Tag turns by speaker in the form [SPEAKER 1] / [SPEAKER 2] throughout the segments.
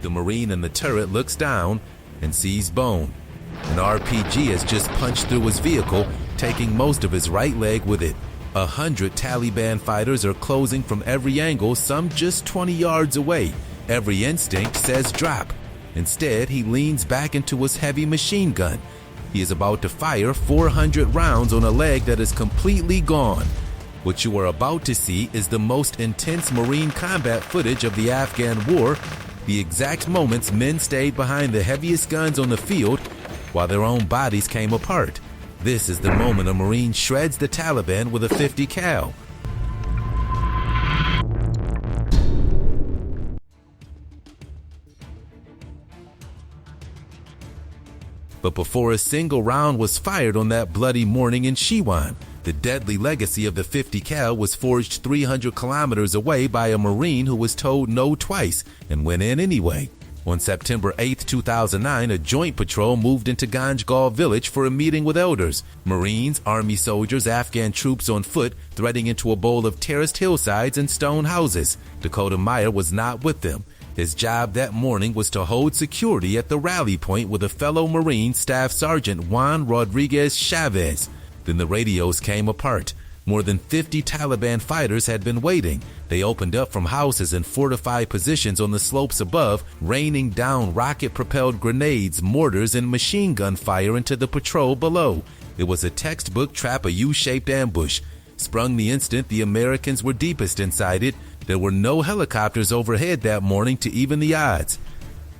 [SPEAKER 1] The Marine in the turret looks down and sees bone. An RPG has just punched through his vehicle, taking most of his right leg with it. 100 Taliban fighters are closing from every angle, some just 20 yards away. Every instinct says drop. Instead, he leans back into his heavy machine gun. He is about to fire 400 rounds on a leg that is completely gone. What you are about to see is the most intense Marine combat footage of the Afghan war, the exact moments men stayed behind the heaviest guns on the field while their own bodies came apart. This is the moment a Marine shreds the Taliban with a 50 cal. But before a single round was fired on that bloody morning in Shiwan, the deadly legacy of the 50 cal was forged 300 kilometers away by a Marine who was told no twice and went in anyway. On September 8, 2009, a joint patrol moved into Ganjgal village for a meeting with elders. Marines, Army soldiers, Afghan troops on foot, threading into a bowl of terraced hillsides and stone houses. Dakota Meyer was not with them. His job that morning was to hold security at the rally point with a fellow Marine, Staff Sergeant Juan Rodriguez-Chavez. Then the radios came apart. More than 50 Taliban fighters had been waiting. They opened up from houses and fortified positions on the slopes above, raining down rocket-propelled grenades, mortars, and machine gun fire into the patrol below. It was a textbook trap, a U-shaped ambush. Sprung the instant the Americans were deepest inside it, there were no helicopters overhead that morning to even the odds.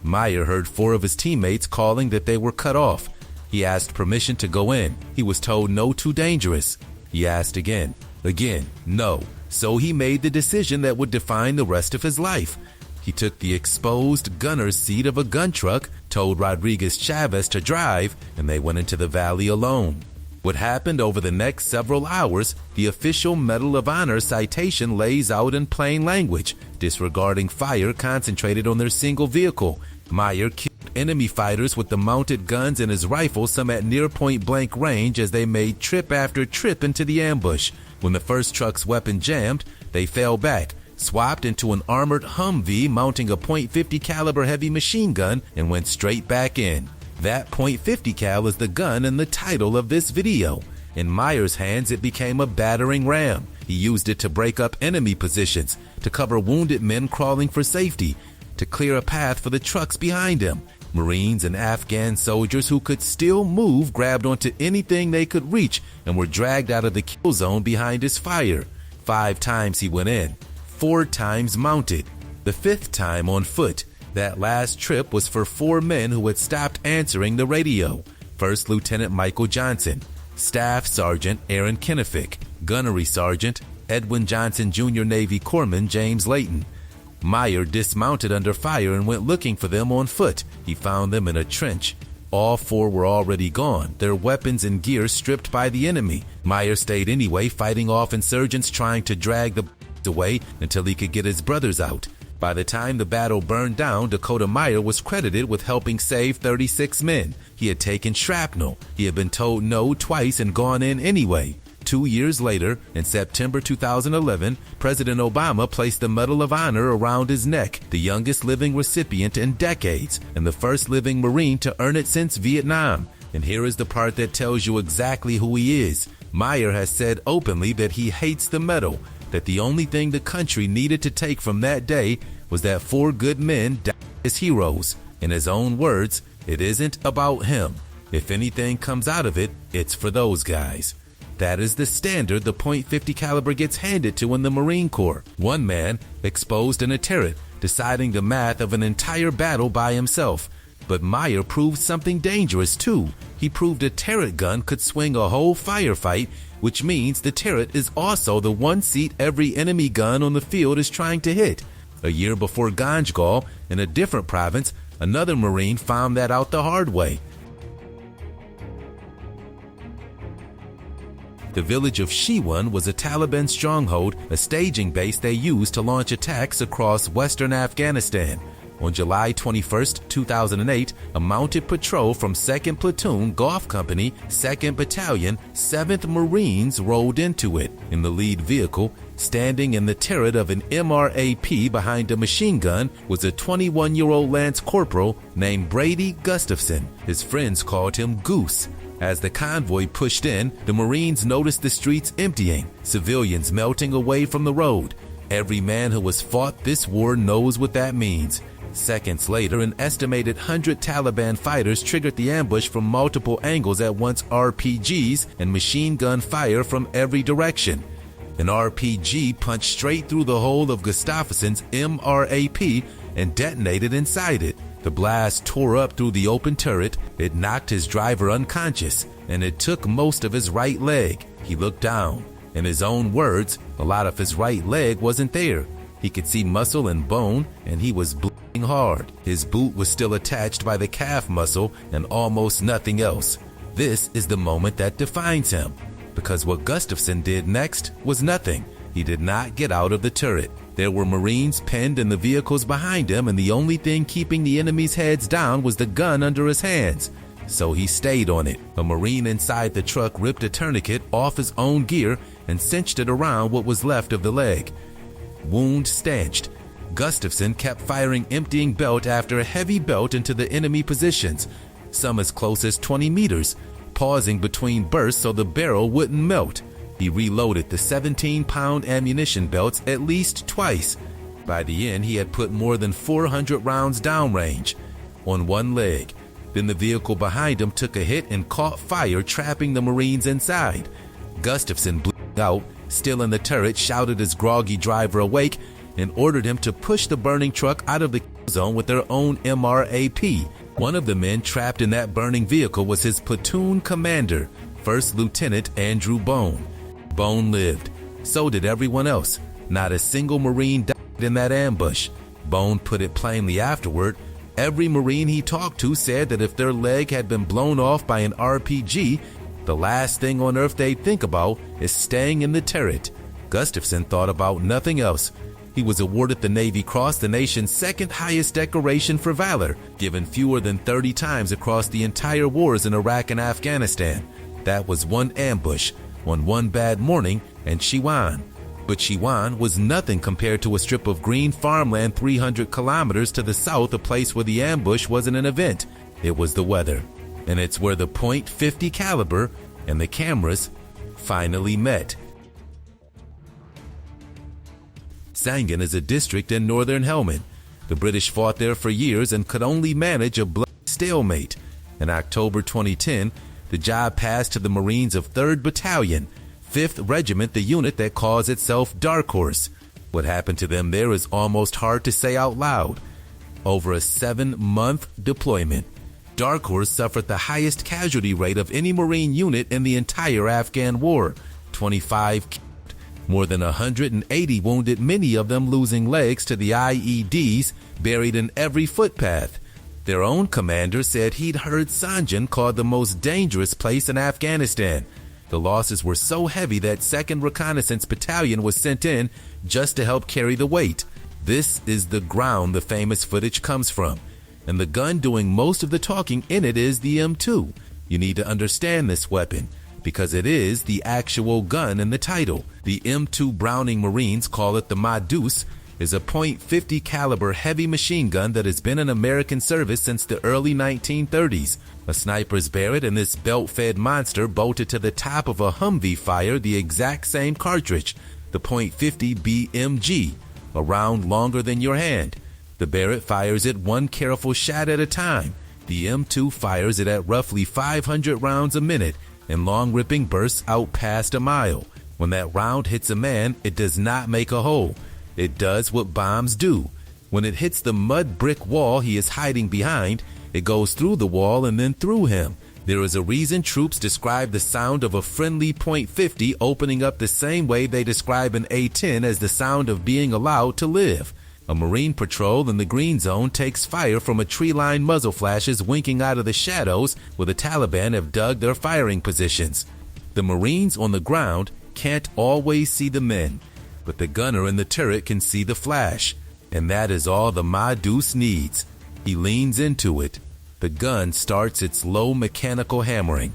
[SPEAKER 1] Meyer heard 4 of his teammates calling that they were cut off. He asked permission to go in. He was told no, too dangerous. He asked again, no. So he made the decision that would define the rest of his life. He took the exposed gunner's seat of a gun truck, told Rodriguez-Chavez to drive, and they went into the valley alone. What happened over the next several hours, the official Medal of Honor citation lays out in plain language, disregarding fire concentrated on their single vehicle. Meyer killed enemy fighters with the mounted guns in his rifle, some at near point-blank range, as they made trip after trip into the ambush. When the first truck's weapon jammed, they fell back, swapped into an armored Humvee mounting a .50 caliber heavy machine gun, and went straight back in. That .50 cal is the gun in the title of this video. In Meyer's hands, it became a battering ram. He used it to break up enemy positions, to cover wounded men crawling for safety, to clear a path for the trucks behind him. Marines and Afghan soldiers who could still move grabbed onto anything they could reach and were dragged out of the kill zone behind his fire. 5 times he went in, 4 times mounted, the 5th time on foot. That last trip was for 4 men who had stopped answering the radio. First Lieutenant Michael Johnson, Staff Sergeant Aaron Kennefick, Gunnery Sergeant Edwin Johnson Jr. Navy Corpsman James Layton. Meyer dismounted under fire and went looking for them on foot. He found them in a trench. All 4 were already gone, their weapons and gear stripped by the enemy. Meyer stayed anyway, fighting off insurgents trying to drag the away until he could get his brothers out. By the time the battle burned down, Dakota Meyer was credited with helping save 36 men. He had taken shrapnel. He had been told no twice and gone in anyway. 2 years later, in September 2011, President Obama placed the Medal of Honor around his neck, the youngest living recipient in decades, and the first living Marine to earn it since Vietnam. And here is the part that tells you exactly who he is. Meyer has said openly that he hates the medal, that the only thing the country needed to take from that day was that 4 good men died as heroes. In his own words, it isn't about him. If anything comes out of it, it's for those guys. That is the standard the .50 caliber gets handed to in the Marine Corps. One man exposed in a turret, deciding the math of an entire battle by himself. But Meyer proved something dangerous too. He proved a turret gun could swing a whole firefight, which means the turret is also the one seat every enemy gun on the field is trying to hit. A year before Ganjgal, in a different province, another Marine found that out the hard way. The village of Shiwan was a Taliban stronghold, a staging base they used to launch attacks across western Afghanistan. On July 21, 2008, a mounted patrol from 2nd Platoon Golf Company, 2nd Battalion, 7th Marines rolled into it. In the lead vehicle, Standing in the turret of an MRAP behind a machine gun was a 21-year-old Lance Corporal named Brady Gustafson. His friends called him Goose. As the convoy pushed in, the Marines noticed the streets emptying, civilians melting away from the road. Every man who has fought this war knows what that means. Seconds later, an estimated 100 Taliban fighters triggered the ambush from multiple angles at once, RPGs and machine gun fire from every direction. An RPG punched straight through the hole of Gustafson's MRAP and detonated inside it. The blast tore up through the open turret, it knocked his driver unconscious, and it took most of his right leg. He looked down. In his own words, a lot of his right leg wasn't there. He could see muscle and bone, and he was bleeding hard. His boot was still attached by the calf muscle and almost nothing else. This is the moment that defines him, because what Gustafson did next was nothing. He did not get out of the turret. There were Marines pinned in the vehicles behind him, and the only thing keeping the enemy's heads down was the gun under his hands. So he stayed on it. A Marine inside the truck ripped a tourniquet off his own gear and cinched it around what was left of the leg. Wound stanched, Gustafson kept firing emptying belt after heavy belt into the enemy positions, some as close as 20 meters, pausing between bursts so the barrel wouldn't melt. He reloaded the 17-pound ammunition belts at least twice. By the end, he had put more than 400 rounds downrange on one leg. Then the vehicle behind him took a hit and caught fire, trapping the Marines inside. Gustafson, bleeding out, still in the turret, shouted his groggy driver awake and ordered him to push the burning truck out of the zone with their own MRAP. One of the men trapped in that burning vehicle was his platoon commander, First Lieutenant Andrew Bone. Bone lived. So did everyone else. Not a single Marine died in that ambush. Bone put it plainly afterward. Every Marine he talked to said that if their leg had been blown off by an RPG, the last thing on earth they'd think about is staying in the turret. Gustafson thought about nothing else. He was awarded the Navy Cross, the nation's second highest decoration for valor, given fewer than 30 times across the entire wars in Iraq and Afghanistan. That was one ambush, on one bad morning, and she won. But Chiwan was nothing compared to a strip of green farmland 300 kilometers to the south, a place where the ambush wasn't an event. It was the weather. And it's where the .50 caliber and the cameras finally met. Sangin is a district in northern Helmand. The British fought there for years and could only manage a bloody stalemate. In October 2010, the job passed to the Marines of 3rd Battalion, 5th Regiment, the unit that calls itself Dark Horse. What happened to them there is almost hard to say out loud. Over a 7-month deployment, Dark Horse suffered the highest casualty rate of any Marine unit in the entire Afghan war, 25 killed, more than 180 wounded, many of them losing legs to the IEDs buried in every footpath. Their own commander said he'd heard Sanjan called the most dangerous place in Afghanistan. The losses were so heavy that 2nd Reconnaissance Battalion was sent in just to help carry the weight. This is the ground the famous footage comes from, and the gun doing most of the talking in it is the M2. You need to understand this weapon, because it is the actual gun in the title. The M2 Browning Marines call it the Madus, is a .50 caliber heavy machine gun that has been in American service since the early 1930s. A sniper's Barrett and this belt-fed monster bolted to the top of a Humvee fire the exact same cartridge, the .50 BMG, a round longer than your hand. The Barrett fires it one careful shot at a time. The M2 fires it at roughly 500 rounds a minute in long ripping bursts out past a mile. When that round hits a man, it does not make a hole. It does what bombs do. When it hits the mud brick wall he is hiding behind, it goes through the wall and then through him. There is a reason troops describe the sound of a friendly .50 opening up the same way they describe an A-10 as the sound of being allowed to live. A Marine patrol in the green zone takes fire from a tree-lined muzzle flashes winking out of the shadows where the Taliban have dug their firing positions. The Marines on the ground can't always see the men, but the gunner in the turret can see the flash, and that is all the Madus needs. He leans into it. The gun starts its low mechanical hammering.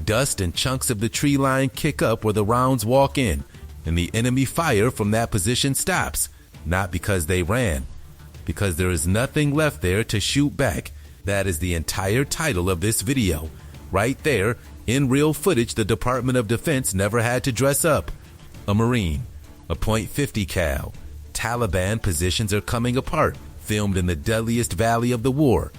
[SPEAKER 1] Dust and chunks of the tree line kick up where the rounds walk in. and the enemy fire from that position stops, not because they ran, because there is nothing left there to shoot back. That is the entire title of this video. Right there, in real footage the Department of Defense never had to dress up. A Marine, a .50 cal. Taliban positions are coming apart, filmed in the deadliest valley of the war.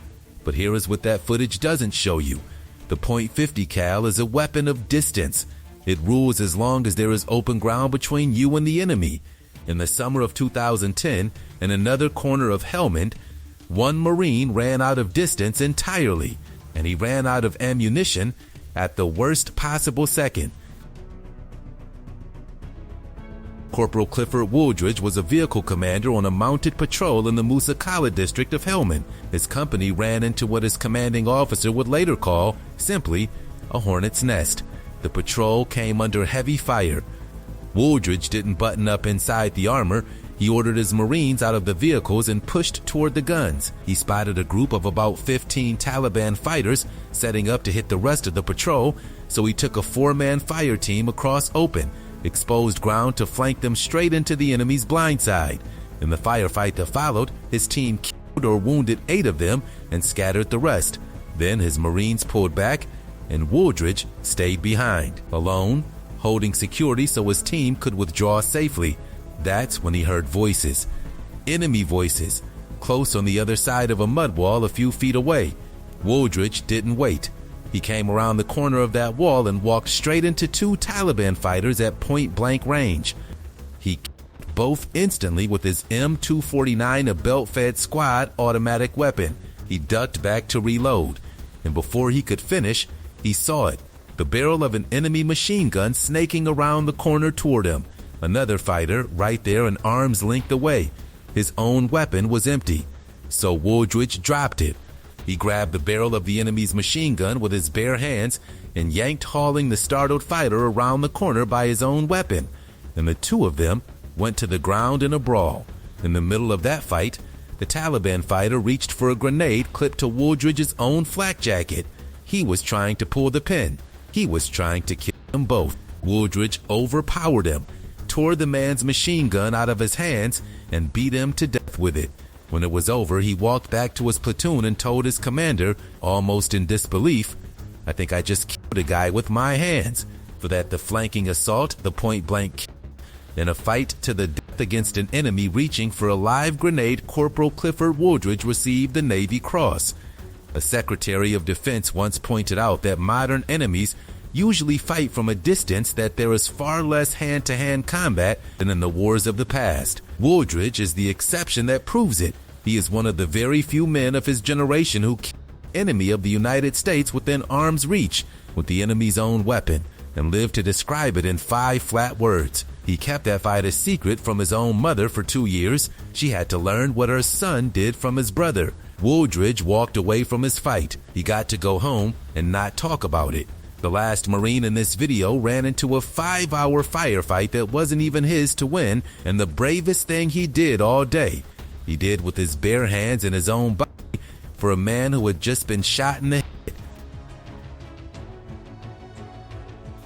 [SPEAKER 1] But here is what that footage doesn't show you. The .50 cal is a weapon of distance. It rules as long as there is open ground between you and the enemy. In the summer of 2010, in another corner of Helmand, one Marine ran out of distance entirely, and he ran out of ammunition at the worst possible second. Corporal Clifford Wooldridge was a vehicle commander on a mounted patrol in the Musa Kala district of Helmand. His company ran into what his commanding officer would later call, simply, a hornet's nest. The patrol came under heavy fire. Wooldridge didn't button up inside the armor. He ordered his Marines out of the vehicles and pushed toward the guns. He spotted a group of about 15 Taliban fighters setting up to hit the rest of the patrol, so he took a 4-man fire team across open, exposed ground to flank them straight into the enemy's blind side. In the firefight that followed, his team killed or wounded 8 of them and scattered the rest. Then his Marines pulled back, and Wooldridge stayed behind, alone, holding security so his team could withdraw safely. That's when he heard voices, enemy voices, close on the other side of a mud wall a few feet away. Wooldridge didn't wait. He came around the corner of that wall and walked straight into 2 Taliban fighters at point-blank range. He killed both instantly with his M249, a belt-fed squad automatic weapon. He ducked back to reload, and before he could finish, he saw it, the barrel of an enemy machine gun snaking around the corner toward him. Another fighter right there an arm's length away. His own weapon was empty, so Wooldridge dropped it. He grabbed the barrel of the enemy's machine gun with his bare hands and yanked hauling the startled fighter around the corner by his own weapon, and the 2 of them went to the ground in a brawl. In the middle of that fight, the Taliban fighter reached for a grenade clipped to Wooldridge's own flak jacket. He was trying to pull the pin. He was trying to kill them both. Wooldridge overpowered him, tore the man's machine gun out of his hands, and beat him to death with it. When it was over, he walked back to his platoon and told his commander, almost in disbelief, "I think I just killed a guy with my hands." For that, the flanking assault, the point-blank kill, in a fight to the death against an enemy reaching for a live grenade, Corporal Clifford Wooldridge received the Navy Cross. A Secretary of Defense once pointed out that modern enemies usually fight from a distance, that there is far less hand-to-hand combat than in the wars of the past. Wooldridge is the exception that proves it. He is one of the very few men of his generation who killed the enemy of the United States within arm's reach with the enemy's own weapon, and lived to describe it in 5 flat words. He kept that fight a secret from his own mother for 2 years. She had to learn what her son did from his brother. Wooldridge walked away from his fight. He got to go home and not talk about it. The last Marine in this video ran into a 5-hour firefight that wasn't even his to win, and the bravest thing he did all day, he did with his bare hands and his own body for a man who had just been shot in the head.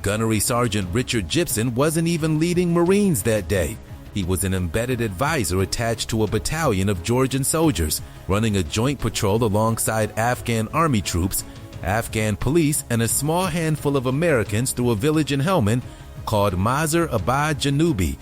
[SPEAKER 1] Gunnery Sergeant Richard Gibson wasn't even leading Marines that day. He was an embedded advisor attached to a battalion of Georgian soldiers, running a joint patrol alongside Afghan army troops, Afghan police, and a small handful of Americans through a village in Helmand called Mazar-Abad Janubi.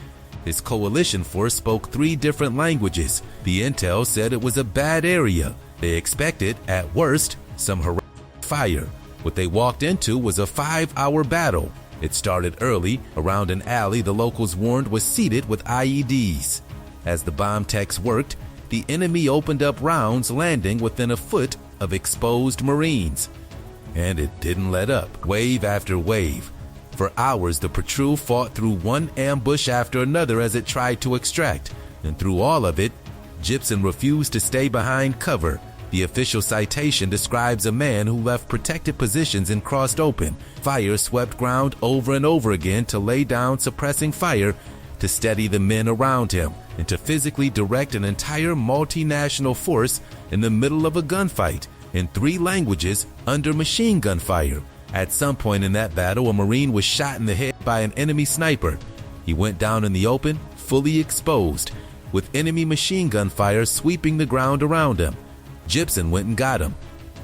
[SPEAKER 1] His coalition force spoke 3 different languages. The intel said it was a bad area. They expected, at worst, some heroic fire. What they walked into was a 5-hour battle. It started early. Around an alley the locals warned was seeded with IEDs. As the bomb techs worked, the enemy opened up rounds, landing within a foot of exposed Marines. And it didn't let up. Wave after wave. For hours, the patrol fought through one ambush after another as it tried to extract. And through all of it, Gibson refused to stay behind cover. The official citation describes a man who left protected positions and crossed open. Fire swept ground over and over again to lay down suppressing fire, to steady the men around him, and to physically direct an entire multinational force in the middle of a gunfight in 3 languages under machine gun fire. At some point in that battle, a Marine was shot in the head by an enemy sniper. He went down in the open, fully exposed, with enemy machine gun fire sweeping the ground around him. Gibson went and got him.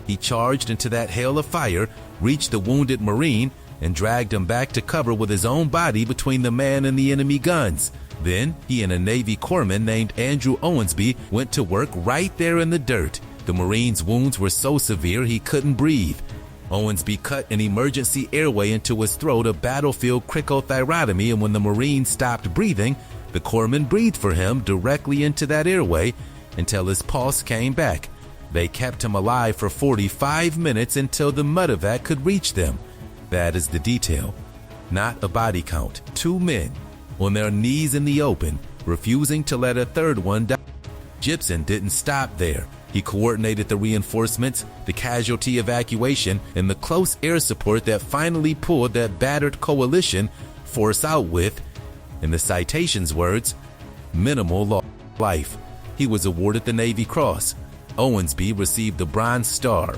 [SPEAKER 1] He charged into that hail of fire, reached the wounded Marine, and dragged him back to cover with his own body between the man and the enemy guns. Then he and a Navy corpsman named Andrew Owensby went to work right there in the dirt. The Marine's wounds were so severe he couldn't breathe. Owensby cut an emergency airway into his throat, a battlefield cricothyrotomy, and when the Marine stopped breathing, the corpsman breathed for him directly into that airway until his pulse came back. They kept him alive for 45 minutes until the medevac could reach them. That is the detail, not a body count. 2 men on their knees in the open, refusing to let a third one die. Gibson didn't stop there. He coordinated the reinforcements, the casualty evacuation, and the close air support that finally pulled that battered coalition force out with, in the citation's words, minimal loss of life. He was awarded the Navy Cross. Owensby received the Bronze Star,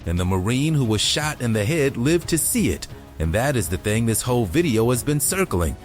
[SPEAKER 1] and the Marine who was shot in the head lived to see it, and that is the thing this whole video has been circling.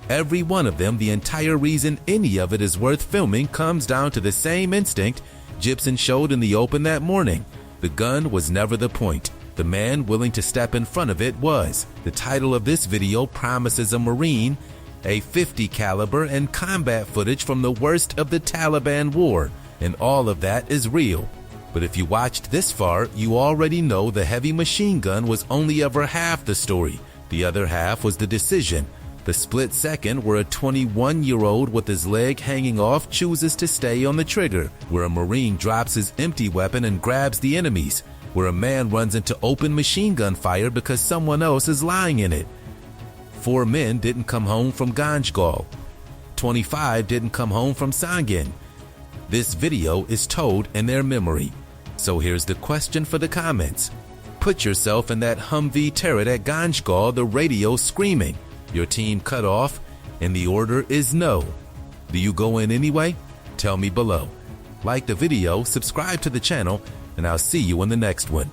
[SPEAKER 1] Every one of them, the entire reason any of it is worth filming, comes down to the same instinct Gibson showed in the open that morning. The gun was never the point. The man willing to step in front of it was. The title of this video promises a Marine, a .50 caliber, and combat footage from the worst of the Taliban war, and all of that is real. But if you watched this far, you already know the heavy machine gun was only ever half the story. The other half was the decision. The split second where a 21-year-old with his leg hanging off chooses to stay on the trigger, where a Marine drops his empty weapon and grabs the enemy's, where a man runs into open machine gun fire because someone else is lying in it. 4 men didn't come home from Ganjgal. 25 didn't come home from Sangin. This video is told in their memory. So here's the question for the comments. Put yourself in that Humvee turret at Ganjgal, the radio screaming. Your team cut off, and the order is no. Do you go in anyway? Tell me below. Like the video, subscribe to the channel, and I'll see you in the next one.